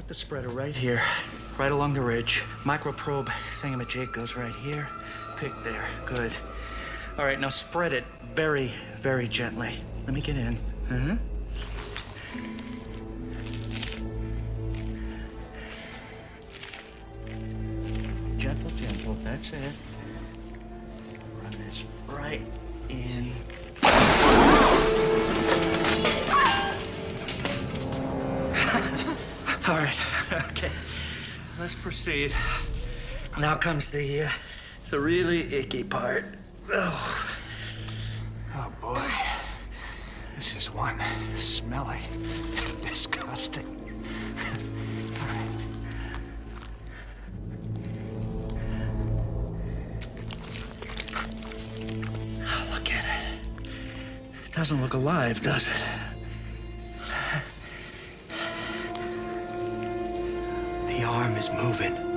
put the spreader right here, right along the ridge. Microprobe thingamajig goes right here. Pick there. Good. All right, now spread it very, very gently. Let me get in. Uh-huh. Gentle, gentle. That's it. Run this right in. All right. Okay. Let's proceed. Now comes the really icky part. Oh. Oh, boy. This is one smelly. Disgusting. All right. Oh, look at it. It doesn't look alive, does it? The arm is moving.